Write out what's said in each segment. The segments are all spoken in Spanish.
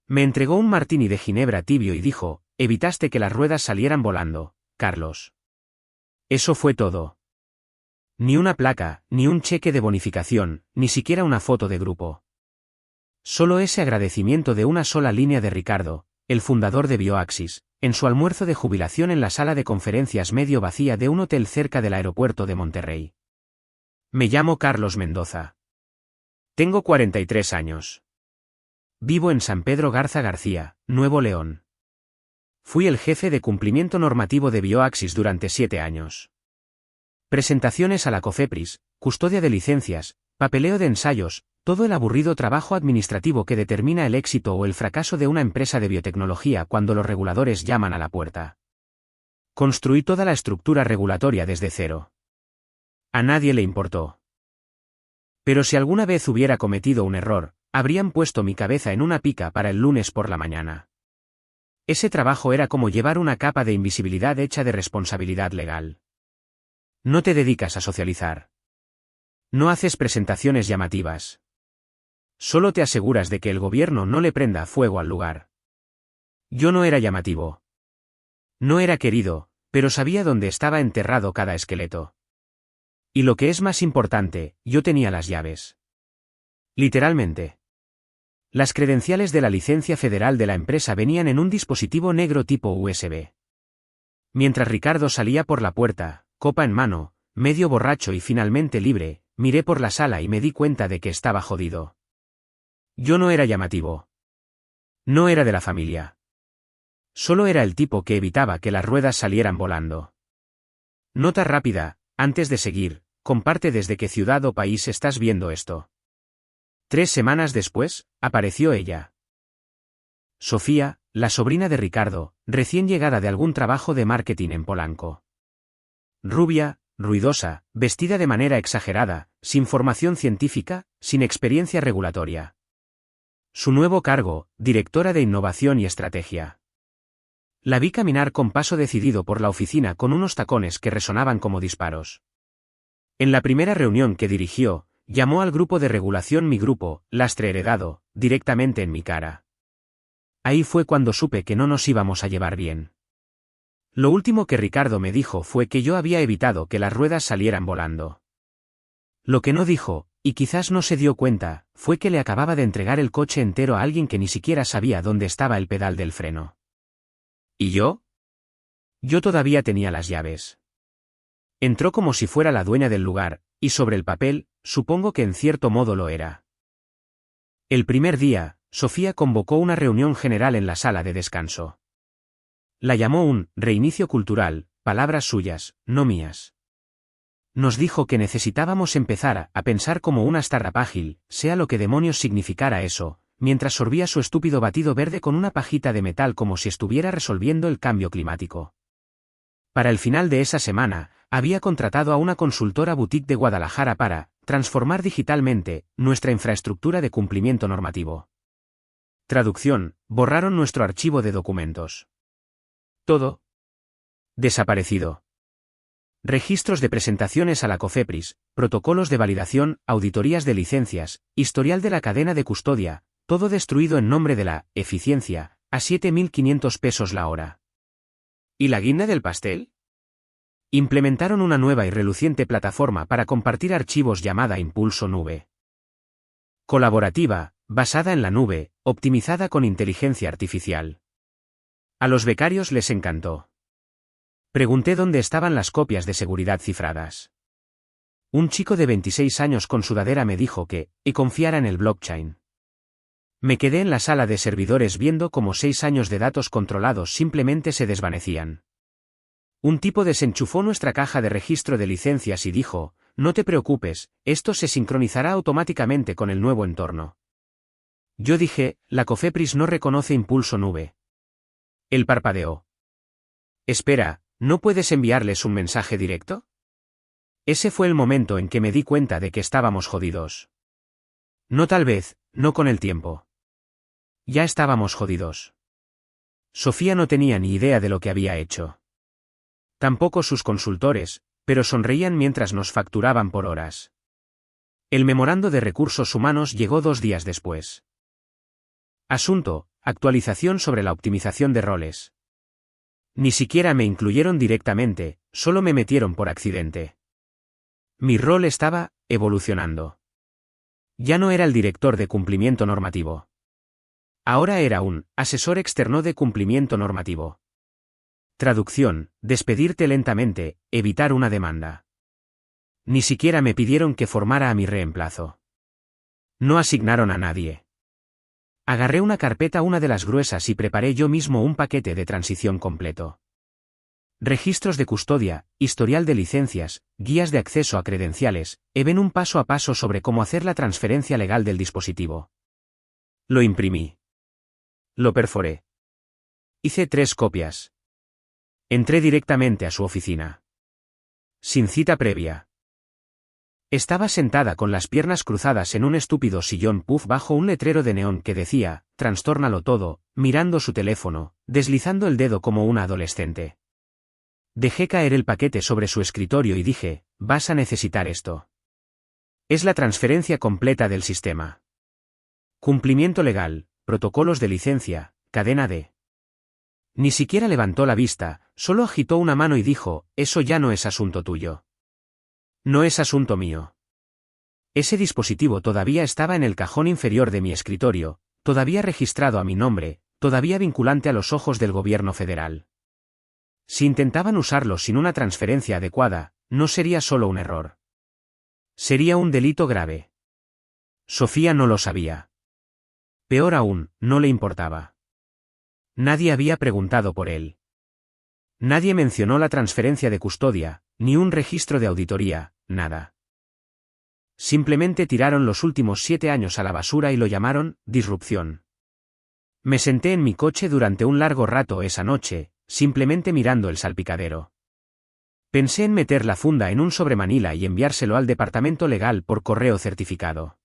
Me entregó un martini de ginebra tibio y dijo, evitaste que las ruedas salieran volando, Carlos. Eso fue todo. Ni una placa, ni un cheque de bonificación, ni siquiera una foto de grupo. Solo ese agradecimiento de una sola línea de Ricardo, el fundador de Bioaxis, en su almuerzo de jubilación en la sala de conferencias medio vacía de un hotel cerca del aeropuerto de Monterrey. Me llamo Carlos Mendoza. Tengo 43 años. Vivo en San Pedro Garza García, Nuevo León. Fui el jefe de cumplimiento normativo de Bioaxis durante 7 años. Presentaciones a la COFEPRIS, custodia de licencias, papeleo de ensayos, todo el aburrido trabajo administrativo que determina el éxito o el fracaso de una empresa de biotecnología cuando los reguladores llaman a la puerta. Construí toda la estructura regulatoria desde cero. A nadie le importó. Pero si alguna vez hubiera cometido un error, habrían puesto mi cabeza en una pica para el lunes por la mañana. Ese trabajo era como llevar una capa de invisibilidad hecha de responsabilidad legal. No te dedicas a socializar. No haces presentaciones llamativas. Solo te aseguras de que el gobierno no le prenda fuego al lugar. Yo no era llamativo. No era querido, pero sabía dónde estaba enterrado cada esqueleto. Y lo que es más importante, yo tenía las llaves. Literalmente. Las credenciales de la licencia federal de la empresa venían en un dispositivo negro tipo USB. Mientras Ricardo salía por la puerta, copa en mano, medio borracho y finalmente libre, miré por la sala y me di cuenta de que estaba jodido. Yo no era llamativo. No era de la familia. Solo era el tipo que evitaba que las ruedas salieran volando. Nota rápida, antes de seguir, comparte desde qué ciudad o país estás viendo esto. 3 semanas después, apareció ella. Sofía, la sobrina de Ricardo, recién llegada de algún trabajo de marketing en Polanco. Rubia, ruidosa, vestida de manera exagerada, sin formación científica, sin experiencia regulatoria. Su nuevo cargo, directora de innovación y estrategia. La vi caminar con paso decidido por la oficina con unos tacones que resonaban como disparos. En la primera reunión que dirigió, llamó al grupo de regulación mi grupo, lastre heredado, directamente en mi cara. Ahí fue cuando supe que no nos íbamos a llevar bien. Lo último que Ricardo me dijo fue que yo había evitado que las ruedas salieran volando. Lo que no dijo, y quizás no se dio cuenta, fue que le acababa de entregar el coche entero a alguien que ni siquiera sabía dónde estaba el pedal del freno. ¿Y yo? Yo todavía tenía las llaves. Entró como si fuera la dueña del lugar, y sobre el papel, supongo que en cierto modo lo era. El primer día, Sofía convocó una reunión general en la sala de descanso. La llamó un reinicio cultural, palabras suyas, no mías. Nos dijo que necesitábamos empezar a pensar como una startup ágil, sea lo que demonios significara eso, mientras sorbía su estúpido batido verde con una pajita de metal como si estuviera resolviendo el cambio climático. Para el final de esa semana, había contratado a una consultora boutique de Guadalajara para transformar digitalmente nuestra infraestructura de cumplimiento normativo. Traducción: borraron nuestro archivo de documentos. Todo desaparecido. Registros de presentaciones a la COFEPRIS, protocolos de validación, auditorías de licencias, historial de la cadena de custodia, todo destruido en nombre de la eficiencia, a 7.500 pesos la hora. ¿Y la guinda del pastel? Implementaron una nueva y reluciente plataforma para compartir archivos llamada Impulso Nube. Colaborativa, basada en la nube, optimizada con inteligencia artificial. A los becarios les encantó. Pregunté dónde estaban las copias de seguridad cifradas. Un chico de 26 años con sudadera me dijo que confiara en el blockchain. Me quedé en la sala de servidores viendo cómo 6 años de datos controlados simplemente se desvanecían. Un tipo desenchufó nuestra caja de registro de licencias y dijo, no te preocupes, esto se sincronizará automáticamente con el nuevo entorno. Yo dije, la COFEPRIS no reconoce Impulso Nube. Él parpadeó. Espera, ¿no puedes enviarles un mensaje directo? Ese fue el momento en que me di cuenta de que estábamos jodidos. No tal vez, no con el tiempo. Ya estábamos jodidos. Sofía no tenía ni idea de lo que había hecho. Tampoco sus consultores, pero sonreían mientras nos facturaban por horas. El memorando de recursos humanos llegó 2 días después. Asunto: Actualización sobre la optimización de roles. Ni siquiera me incluyeron directamente, solo me metieron por accidente. Mi rol estaba evolucionando. Ya no era el director de cumplimiento normativo. Ahora era un asesor externo de cumplimiento normativo. Traducción: despedirte lentamente, evitar una demanda. Ni siquiera me pidieron que formara a mi reemplazo. No asignaron a nadie. Agarré una carpeta, una de las gruesas, y preparé yo mismo un paquete de transición completo. Registros de custodia, historial de licencias, guías de acceso a credenciales, ven un paso a paso sobre cómo hacer la transferencia legal del dispositivo. Lo imprimí. Lo perforé. Hice 3 copias. Entré directamente a su oficina. Sin cita previa. Estaba sentada con las piernas cruzadas en un estúpido sillón puff bajo un letrero de neón que decía, «Trastórnalo todo», mirando su teléfono, deslizando el dedo como una adolescente. Dejé caer el paquete sobre su escritorio y dije, «Vas a necesitar esto. Es la transferencia completa del sistema. Cumplimiento legal, protocolos de licencia, cadena de». Ni siquiera levantó la vista, solo agitó una mano y dijo, «Eso ya no es asunto tuyo. No es asunto mío». Ese dispositivo todavía estaba en el cajón inferior de mi escritorio, todavía registrado a mi nombre, todavía vinculante a los ojos del gobierno federal. Si intentaban usarlo sin una transferencia adecuada, no sería solo un error. Sería un delito grave. Sofía no lo sabía. Peor aún, no le importaba. Nadie había preguntado por él. Nadie mencionó la transferencia de custodia, ni un registro de auditoría, nada. Simplemente tiraron los últimos 7 años a la basura y lo llamaron disrupción. Me senté en mi coche durante un largo rato esa noche, simplemente mirando el salpicadero. Pensé en meter la funda en un sobremanila y enviárselo al departamento legal por correo certificado.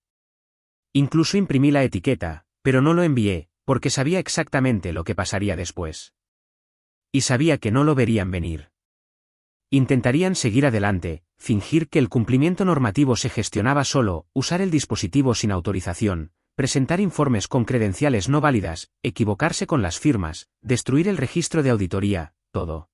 Incluso imprimí la etiqueta, pero no lo envié, porque sabía exactamente lo que pasaría después. Y sabía que no lo verían venir. Intentarían seguir adelante, fingir que el cumplimiento normativo se gestionaba solo, usar el dispositivo sin autorización, presentar informes con credenciales no válidas, equivocarse con las firmas, destruir el registro de auditoría, todo.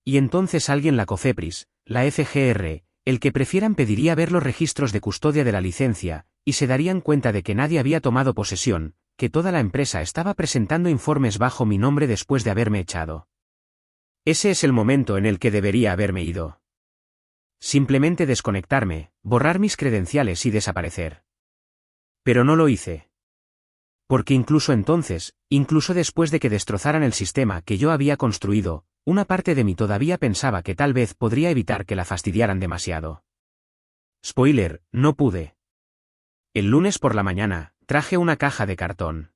Y entonces alguien, la COFEPRIS, la FGR, el que prefieran, pediría ver los registros de custodia de la licencia, y se darían cuenta de que nadie había tomado posesión, que toda la empresa estaba presentando informes bajo mi nombre después de haberme echado. Ese es el momento en el que debería haberme ido. Simplemente desconectarme, borrar mis credenciales y desaparecer. Pero no lo hice. Porque incluso entonces, incluso después de que destrozaran el sistema que yo había construido, una parte de mí todavía pensaba que tal vez podría evitar que la fastidiaran demasiado. Spoiler, no pude. El lunes por la mañana, traje una caja de cartón.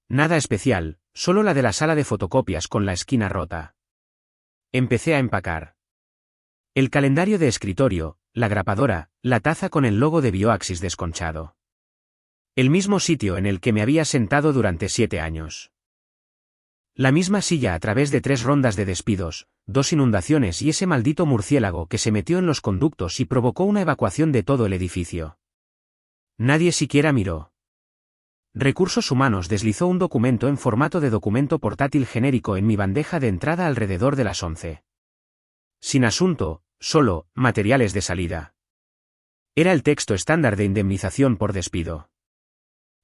Nada especial, solo la de la sala de fotocopias con la esquina rota. Empecé a empacar. El calendario de escritorio, la grapadora, la taza con el logo de Bioaxis desconchado. El mismo sitio en el que me había sentado durante 7 años. La misma silla a través de 3 rondas de despidos, 2 inundaciones y ese maldito murciélago que se metió en los conductos y provocó una evacuación de todo el edificio. Nadie siquiera miró. Recursos Humanos deslizó un documento en formato de documento portátil genérico en mi bandeja de entrada alrededor de las 11. Sin asunto, solo, materiales de salida. Era el texto estándar de indemnización por despido.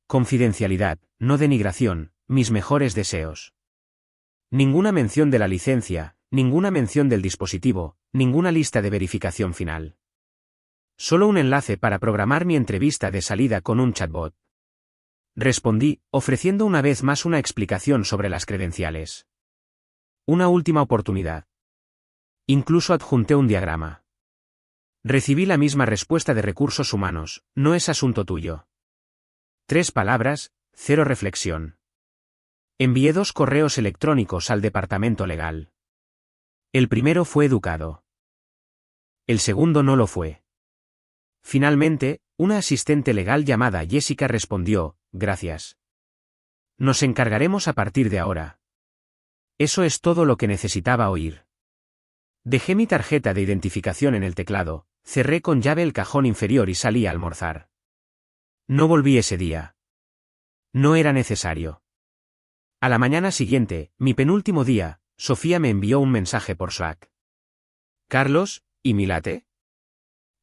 Confidencialidad, no denigración, mis mejores deseos. Ninguna mención de la licencia, ninguna mención del dispositivo, ninguna lista de verificación final. Solo un enlace para programar mi entrevista de salida con un chatbot. Respondí, ofreciendo una vez más una explicación sobre las credenciales. Una última oportunidad. Incluso adjunté un diagrama. Recibí la misma respuesta de Recursos Humanos, no es asunto tuyo. 3 palabras, 0 reflexión. Envié 2 correos electrónicos al departamento legal. El primero fue educado. El segundo no lo fue. Finalmente, una asistente legal llamada Jessica respondió, gracias. Nos encargaremos a partir de ahora. Eso es todo lo que necesitaba oír. Dejé mi tarjeta de identificación en el teclado, cerré con llave el cajón inferior y salí a almorzar. No volví ese día. No era necesario. A la mañana siguiente, mi penúltimo día, Sofía me envió un mensaje por Slack. Carlos, ¿y mi latte?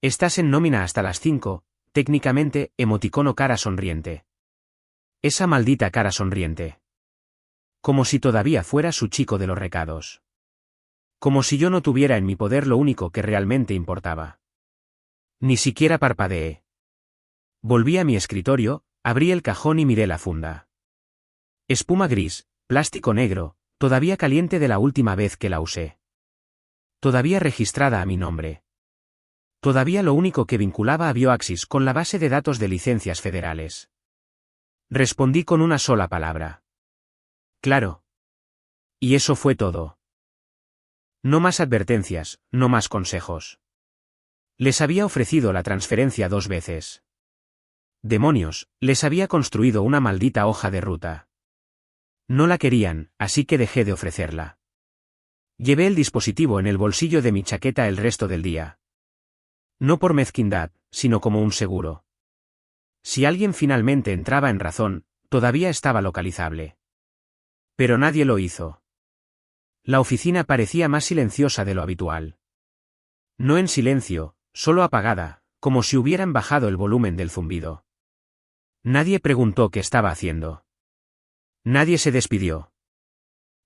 Estás en nómina hasta las 5, técnicamente, emoticono cara sonriente. Esa maldita cara sonriente. Como si todavía fuera su chico de los recados. Como si yo no tuviera en mi poder lo único que realmente importaba. Ni siquiera parpadeé. Volví a mi escritorio, abrí el cajón y miré la funda. Espuma gris, plástico negro, todavía caliente de la última vez que la usé. Todavía registrada a mi nombre. Todavía lo único que vinculaba a Bioaxis con la base de datos de licencias federales. Respondí con una sola palabra. Claro. Y eso fue todo. No más advertencias, no más consejos. Les había ofrecido la transferencia 2 veces. Demonios, les había construido una maldita hoja de ruta. No la querían, así que dejé de ofrecerla. Llevé el dispositivo en el bolsillo de mi chaqueta el resto del día. No por mezquindad, sino como un seguro. Si alguien finalmente entraba en razón, todavía estaba localizable. Pero nadie lo hizo. La oficina parecía más silenciosa de lo habitual. No en silencio, solo apagada, como si hubieran bajado el volumen del zumbido. Nadie preguntó qué estaba haciendo. Nadie se despidió.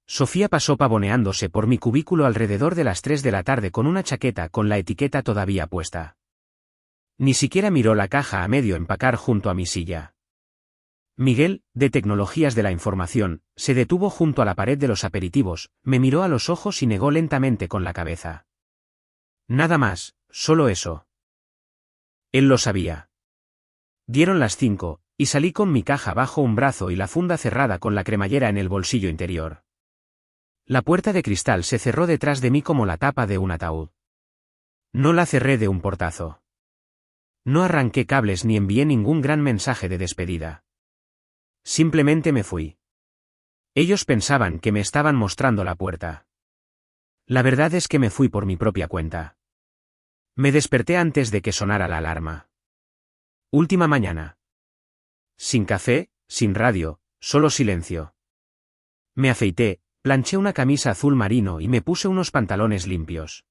Sofía pasó pavoneándose por mi cubículo alrededor de las 3 de la tarde con una chaqueta con la etiqueta todavía puesta. Ni siquiera miró la caja a medio empacar junto a mi silla. Miguel, de Tecnologías de la Información, se detuvo junto a la pared de los aperitivos, me miró a los ojos y negó lentamente con la cabeza. Nada más, solo eso. Él lo sabía. Dieron las 5, y salí con mi caja bajo un brazo y la funda cerrada con la cremallera en el bolsillo interior. La puerta de cristal se cerró detrás de mí como la tapa de un ataúd. No la cerré de un portazo. No arranqué cables ni envié ningún gran mensaje de despedida. Simplemente me fui. Ellos pensaban que me estaban mostrando la puerta. La verdad es que me fui por mi propia cuenta. Me desperté antes de que sonara la alarma. Última mañana. Sin café, sin radio, solo silencio. Me afeité, planché una camisa azul marino y me puse unos pantalones limpios.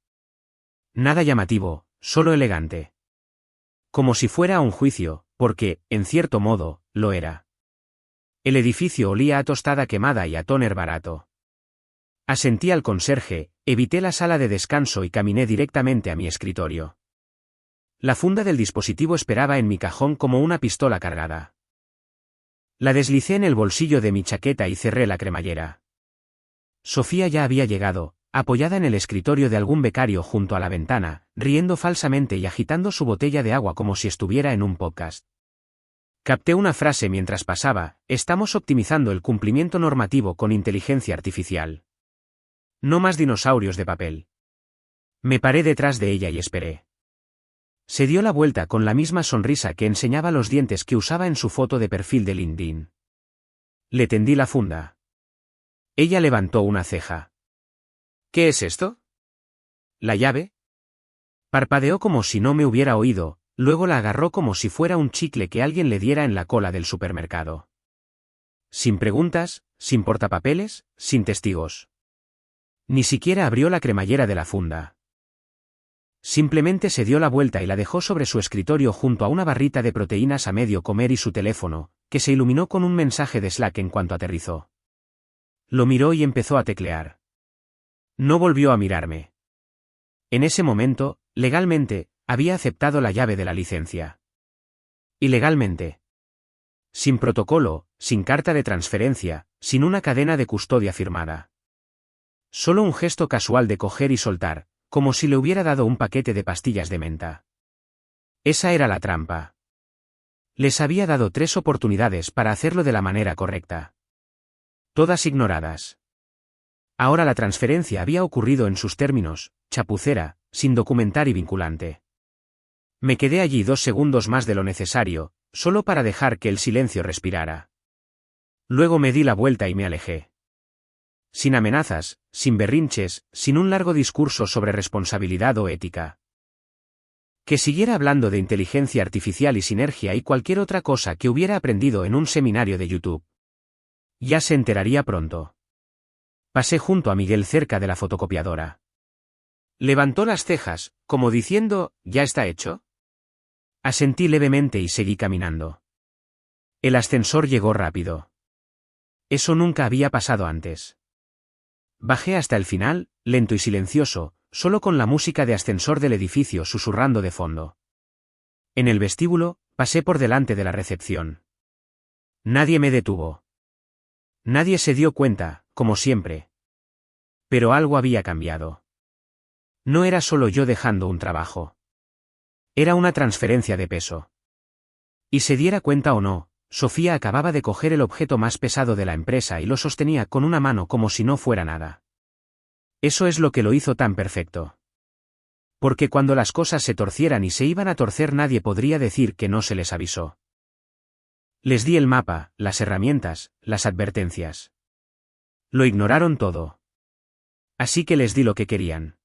Nada llamativo, solo elegante. Como si fuera a un juicio, porque, en cierto modo, lo era. El edificio olía a tostada quemada y a tóner barato. Asentí al conserje, evité la sala de descanso y caminé directamente a mi escritorio. La funda del dispositivo esperaba en mi cajón como una pistola cargada. La deslicé en el bolsillo de mi chaqueta y cerré la cremallera. Sofía ya había llegado, apoyada en el escritorio de algún becario junto a la ventana, riendo falsamente y agitando su botella de agua como si estuviera en un podcast. Capté una frase mientras pasaba: estamos optimizando el cumplimiento normativo con inteligencia artificial. No más dinosaurios de papel. Me paré detrás de ella y esperé. Se dio la vuelta con la misma sonrisa que enseñaba los dientes que usaba en su foto de perfil de LinkedIn. Le tendí la funda. Ella levantó una ceja. ¿Qué es esto? ¿La llave? Parpadeó como si no me hubiera oído, luego la agarró como si fuera un chicle que alguien le diera en la cola del supermercado. Sin preguntas, sin portapapeles, sin testigos. Ni siquiera abrió la cremallera de la funda. Simplemente se dio la vuelta y la dejó sobre su escritorio junto a una barrita de proteínas a medio comer y su teléfono, que se iluminó con un mensaje de Slack en cuanto aterrizó. Lo miró y empezó a teclear. No volvió a mirarme. En ese momento, legalmente, había aceptado la llave de la licencia. Ilegalmente. Sin protocolo, sin carta de transferencia, sin una cadena de custodia firmada. Solo un gesto casual de coger y soltar, como si le hubiera dado un paquete de pastillas de menta. Esa era la trampa. Les había dado 3 oportunidades para hacerlo de la manera correcta. Todas ignoradas. Ahora la transferencia había ocurrido en sus términos, chapucera, sin documentar y vinculante. Me quedé allí 2 segundos más de lo necesario, solo para dejar que el silencio respirara. Luego me di la vuelta y me alejé. Sin amenazas, sin berrinches, sin un largo discurso sobre responsabilidad o ética. Que siguiera hablando de inteligencia artificial y sinergia y cualquier otra cosa que hubiera aprendido en un seminario de YouTube. Ya se enteraría pronto. Pasé junto a Miguel cerca de la fotocopiadora. Levantó las cejas, como diciendo, ¿ya está hecho? Asentí levemente y seguí caminando. El ascensor llegó rápido. Eso nunca había pasado antes. Bajé hasta el final, lento y silencioso, solo con la música de ascensor del edificio susurrando de fondo. En el vestíbulo, pasé por delante de la recepción. Nadie me detuvo. Nadie se dio cuenta, como siempre. Pero algo había cambiado. No era solo yo dejando un trabajo. Era una transferencia de peso. Y se diera cuenta o no, Sofía acababa de coger el objeto más pesado de la empresa y lo sostenía con una mano como si no fuera nada. Eso es lo que lo hizo tan perfecto. Porque cuando las cosas se torcieran y se iban a torcer nadie podría decir que no se les avisó. Les di el mapa, las herramientas, las advertencias. Lo ignoraron todo. Así que les di lo que querían.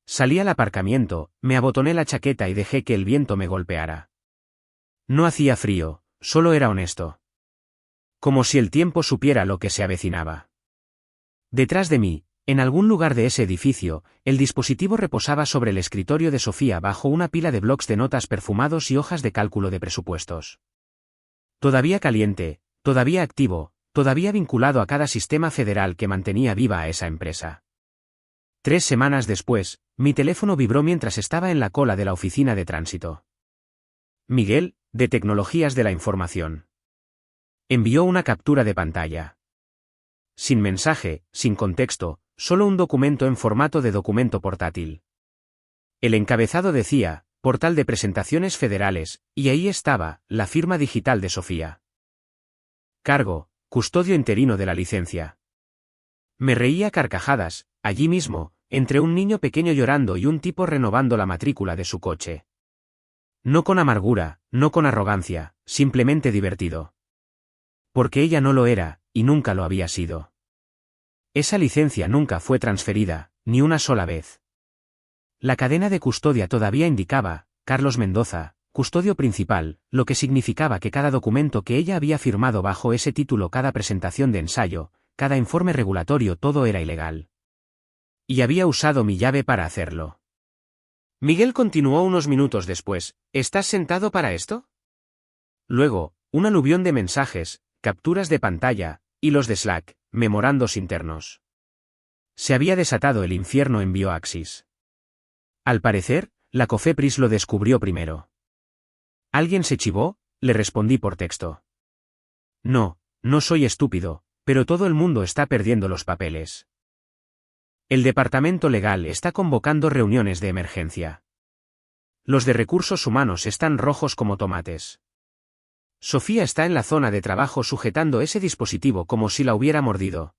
Salí al aparcamiento, me abotoné la chaqueta y dejé que el viento me golpeara. No hacía frío, solo era honesto. Como si el tiempo supiera lo que se avecinaba. Detrás de mí, en algún lugar de ese edificio, el dispositivo reposaba sobre el escritorio de Sofía bajo una pila de blocs de notas perfumados y hojas de cálculo de presupuestos. Todavía caliente, todavía activo, todavía vinculado a cada sistema federal que mantenía viva a esa empresa. 3 semanas después, mi teléfono vibró mientras estaba en la cola de la oficina de tránsito. Miguel, de Tecnologías de la Información. Envió una captura de pantalla. Sin mensaje, sin contexto, solo un documento en formato de documento portátil. El encabezado decía, Portal de Presentaciones Federales, y ahí estaba, la firma digital de Sofía. Cargo, custodio interino de la licencia. Me reía a carcajadas, allí mismo, entre un niño pequeño llorando y un tipo renovando la matrícula de su coche. No con amargura, no con arrogancia, simplemente divertido. Porque ella no lo era, y nunca lo había sido. Esa licencia nunca fue transferida, ni una sola vez. La cadena de custodia todavía indicaba, Carlos Mendoza, custodio principal, lo que significaba que cada documento que ella había firmado bajo ese título, cada presentación de ensayo, cada informe regulatorio, todo era ilegal. Y había usado mi llave para hacerlo. Miguel continuó unos minutos después, ¿estás sentado para esto? Luego, un aluvión de mensajes, capturas de pantalla, hilos de Slack, memorandos internos. Se había desatado el infierno en Bioaxis. Al parecer, la Cofepris lo descubrió primero. ¿Alguien se chivó?, le respondí por texto. No, no soy estúpido, pero todo el mundo está perdiendo los papeles. El departamento legal está convocando reuniones de emergencia. Los de recursos humanos están rojos como tomates. Sofía está en la zona de trabajo sujetando ese dispositivo como si la hubiera mordido.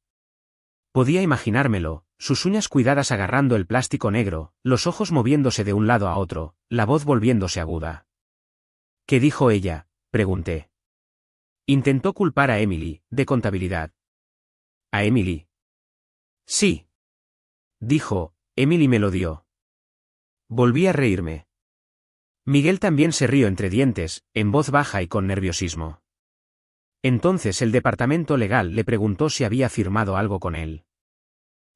Podía imaginármelo, sus uñas cuidadas agarrando el plástico negro, los ojos moviéndose de un lado a otro, la voz volviéndose aguda. ¿Qué dijo ella?, pregunté. Intentó culpar a Emily, de contabilidad. ¿A Emily? Sí. Dijo, Emily me lo dio. Volví a reírme. Miguel también se rió entre dientes, en voz baja y con nerviosismo. Entonces el departamento legal le preguntó si había firmado algo con él.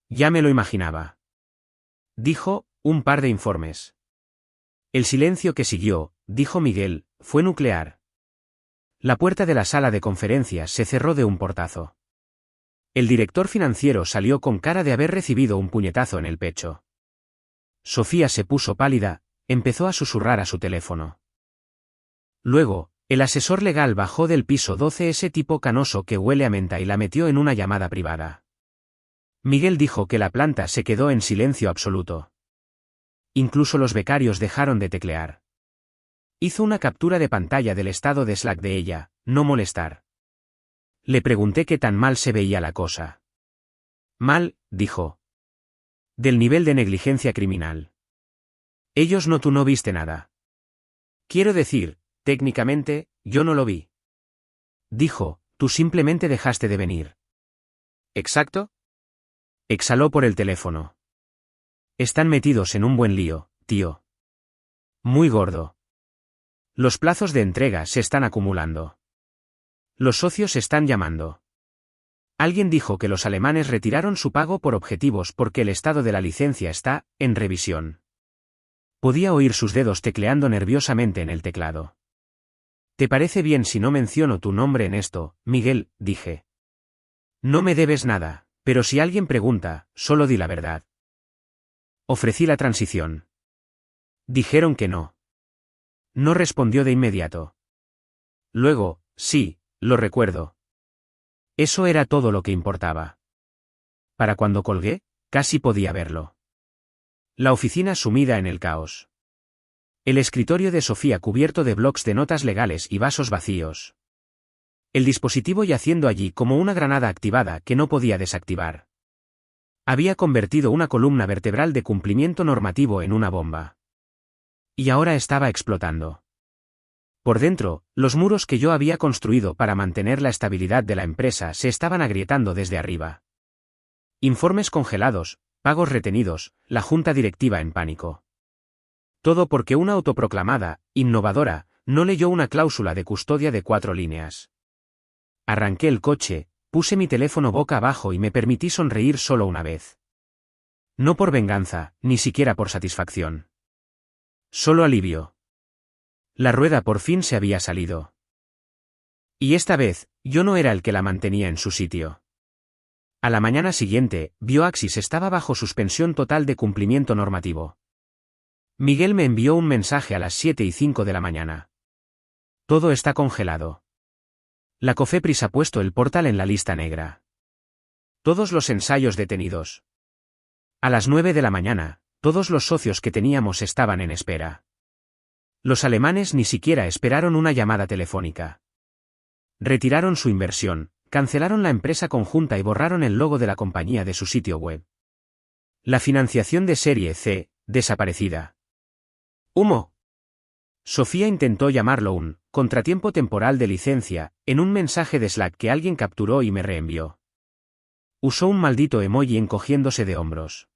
Ya me lo imaginaba. Dijo, un par de informes. El silencio que siguió, dijo Miguel, fue nuclear. La puerta de la sala de conferencias se cerró de un portazo. El director financiero salió con cara de haber recibido un puñetazo en el pecho. Sofía se puso pálida, empezó a susurrar a su teléfono. Luego, el asesor legal bajó del piso 12, ese tipo canoso que huele a menta, y la metió en una llamada privada. Miguel dijo que la planta se quedó en silencio absoluto. Incluso los becarios dejaron de teclear. Hizo una captura de pantalla del estado de Slack de ella, no molestar. Le pregunté qué tan mal se veía la cosa. Mal, dijo. Del nivel de negligencia criminal. Ellos no, tú no viste nada. Quiero decir, técnicamente, yo no lo vi. Dijo, tú simplemente dejaste de venir. ¿Exacto? Exhaló por el teléfono. Están metidos en un buen lío, tío. Muy gordo. Los plazos de entrega se están acumulando. Los socios están llamando. Alguien dijo que los alemanes retiraron su pago por objetivos porque el estado de la licencia está en revisión. Podía oír sus dedos tecleando nerviosamente en el teclado. ¿Te parece bien si no menciono tu nombre en esto, Miguel?, dije. No me debes nada, pero si alguien pregunta, solo di la verdad. Ofrecí la transición. Dijeron que no. No respondió de inmediato. Luego, sí, lo recuerdo. Eso era todo lo que importaba. Para cuando colgué, casi podía verlo. La oficina sumida en el caos. El escritorio de Sofía cubierto de blocs de notas legales y vasos vacíos. El dispositivo yaciendo allí como una granada activada que no podía desactivar. Había convertido una columna vertebral de cumplimiento normativo en una bomba. Y ahora estaba explotando. Por dentro, los muros que yo había construido para mantener la estabilidad de la empresa se estaban agrietando desde arriba. Informes congelados, pagos retenidos, la junta directiva en pánico. Todo porque una autoproclamada, innovadora, no leyó una cláusula de custodia de 4 líneas. Arranqué el coche, puse mi teléfono boca abajo y me permití sonreír solo una vez. No por venganza, ni siquiera por satisfacción. Solo alivio. La rueda por fin se había salido. Y esta vez, yo no era el que la mantenía en su sitio. A la mañana siguiente, Bioaxis estaba bajo suspensión total de cumplimiento normativo. Miguel me envió un mensaje a las 7:05 de la mañana. Todo está congelado. La Cofepris ha puesto el portal en la lista negra. Todos los ensayos detenidos. A las 9 de la mañana, todos los socios que teníamos estaban en espera. Los alemanes ni siquiera esperaron una llamada telefónica. Retiraron su inversión, cancelaron la empresa conjunta y borraron el logo de la compañía de su sitio web. La financiación de Serie C, desaparecida. ¡Humo! Sofía intentó llamarlo un contratiempo temporal de licencia, en un mensaje de Slack que alguien capturó y me reenvió. Usó un maldito emoji encogiéndose de hombros.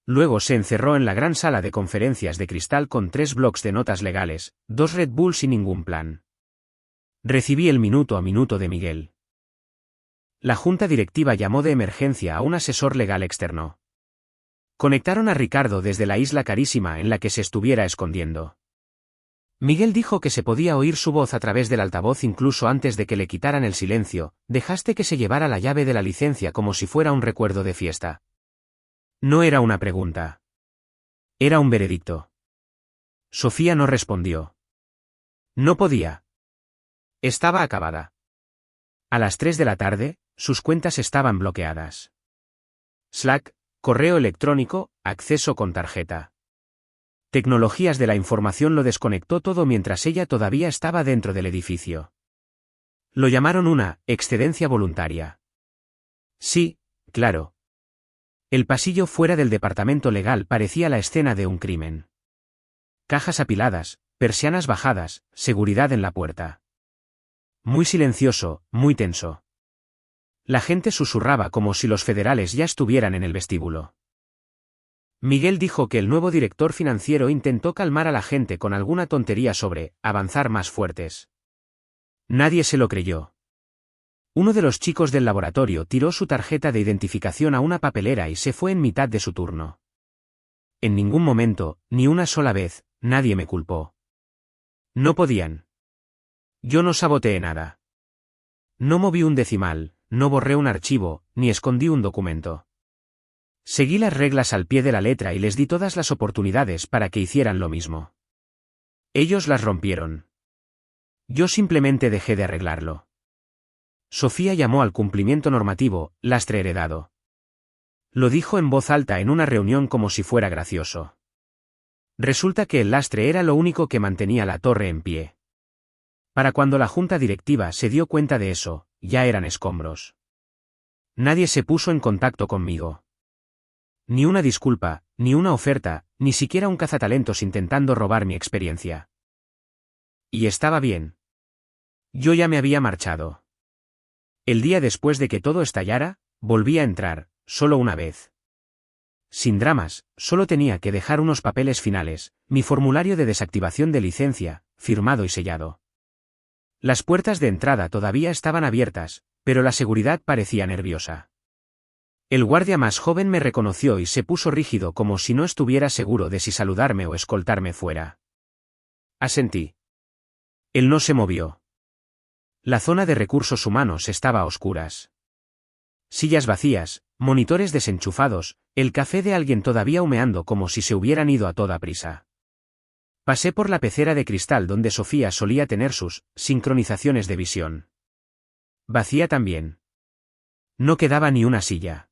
Luego se encerró en la gran sala de conferencias de cristal con 3 blocs de notas legales, 2 Red Bulls y ningún plan. Recibí el minuto a minuto de Miguel. La junta directiva llamó de emergencia a un asesor legal externo. Conectaron a Ricardo desde la isla carísima en la que se estuviera escondiendo. Miguel dijo que se podía oír su voz a través del altavoz incluso antes de que le quitaran el silencio. Dejaste que se llevara la llave de la licencia como si fuera un recuerdo de fiesta. No era una pregunta. Era un veredicto. Sofía no respondió. No podía. Estaba acabada. A las 3 de la tarde, sus cuentas estaban bloqueadas. Slack, correo electrónico, acceso con tarjeta. Tecnologías de la información lo desconectó todo mientras ella todavía estaba dentro del edificio. Lo llamaron una excedencia voluntaria. Sí, claro. El pasillo fuera del departamento legal parecía la escena de un crimen. Cajas apiladas, persianas bajadas, seguridad en la puerta. Muy silencioso, muy tenso. La gente susurraba como si los federales ya estuvieran en el vestíbulo. Miguel dijo que el nuevo director financiero intentó calmar a la gente con alguna tontería sobre avanzar más fuertes. Nadie se lo creyó. Uno de los chicos del laboratorio tiró su tarjeta de identificación a una papelera y se fue en mitad de su turno. En ningún momento, ni una sola vez, nadie me culpó. No podían. Yo no saboteé nada. No moví un decimal, no borré un archivo, ni escondí un documento. Seguí las reglas al pie de la letra y les di todas las oportunidades para que hicieran lo mismo. Ellos las rompieron. Yo simplemente dejé de arreglarlo. Sofía llamó al cumplimiento normativo, lastre heredado. Lo dijo en voz alta en una reunión como si fuera gracioso. Resulta que el lastre era lo único que mantenía la torre en pie. Para cuando la junta directiva se dio cuenta de eso, ya eran escombros. Nadie se puso en contacto conmigo. Ni una disculpa, ni una oferta, ni siquiera un cazatalentos intentando robar mi experiencia. Y estaba bien. Yo ya me había marchado. El día después de que todo estallara, volví a entrar, solo una vez. Sin dramas, solo tenía que dejar unos papeles finales, mi formulario de desactivación de licencia, firmado y sellado. Las puertas de entrada todavía estaban abiertas, pero la seguridad parecía nerviosa. El guardia más joven me reconoció y se puso rígido como si no estuviera seguro de si saludarme o escoltarme fuera. Asentí. Él no se movió. La zona de recursos humanos estaba a oscuras. Sillas vacías, monitores desenchufados, el café de alguien todavía humeando como si se hubieran ido a toda prisa. Pasé por la pecera de cristal donde Sofía solía tener sus sincronizaciones de visión. Vacía también. No quedaba ni una silla.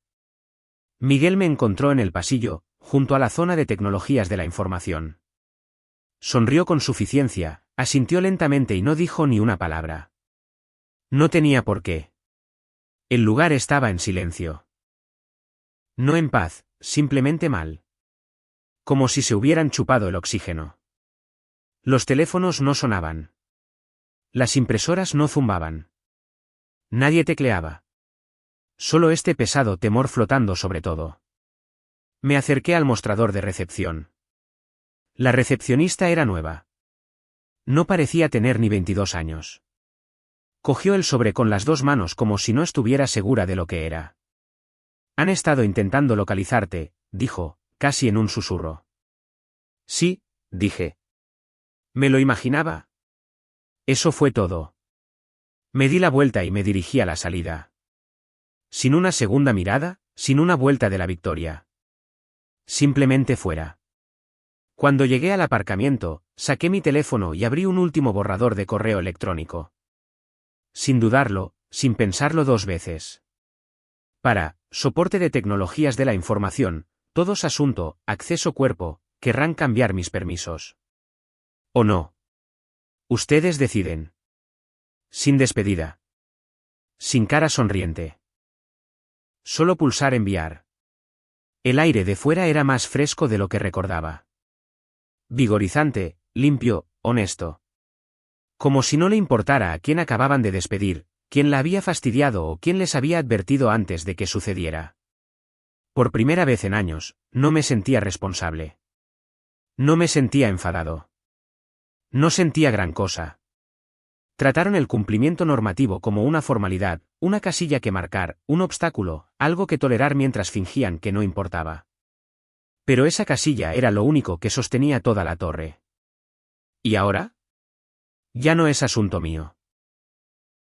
Miguel me encontró en el pasillo, junto a la zona de tecnologías de la información. Sonrió con suficiencia, asintió lentamente y no dijo ni una palabra. No tenía por qué. El lugar estaba en silencio. No en paz, simplemente mal. Como si se hubieran chupado el oxígeno. Los teléfonos no sonaban. Las impresoras no zumbaban. Nadie tecleaba. Solo este pesado temor flotando sobre todo. Me acerqué al mostrador de recepción. La recepcionista era nueva. No parecía tener ni 22 años. Cogió el sobre con las dos manos como si no estuviera segura de lo que era. Han estado intentando localizarte, dijo, casi en un susurro. Sí, dije. Me lo imaginaba. Eso fue todo. Me di la vuelta y me dirigí a la salida. Sin una segunda mirada, sin una vuelta de la victoria. Simplemente fuera. Cuando llegué al aparcamiento, saqué mi teléfono y abrí un último borrador de correo electrónico. Sin dudarlo, sin pensarlo dos veces. Soporte de tecnologías de la información, todos asunto, acceso cuerpo, querrán cambiar mis permisos. ¿O no? Ustedes deciden. Sin despedida. Sin cara sonriente. Solo pulsar enviar. El aire de fuera era más fresco de lo que recordaba. Vigorizante, limpio, honesto. Como si no le importara a quién acababan de despedir, quién la había fastidiado o quién les había advertido antes de que sucediera. Por primera vez en años, no me sentía responsable. No me sentía enfadado. No sentía gran cosa. Trataron el cumplimiento normativo como una formalidad, una casilla que marcar, un obstáculo, algo que tolerar mientras fingían que no importaba. Pero esa casilla era lo único que sostenía toda la torre. ¿Y ahora? Ya no es asunto mío.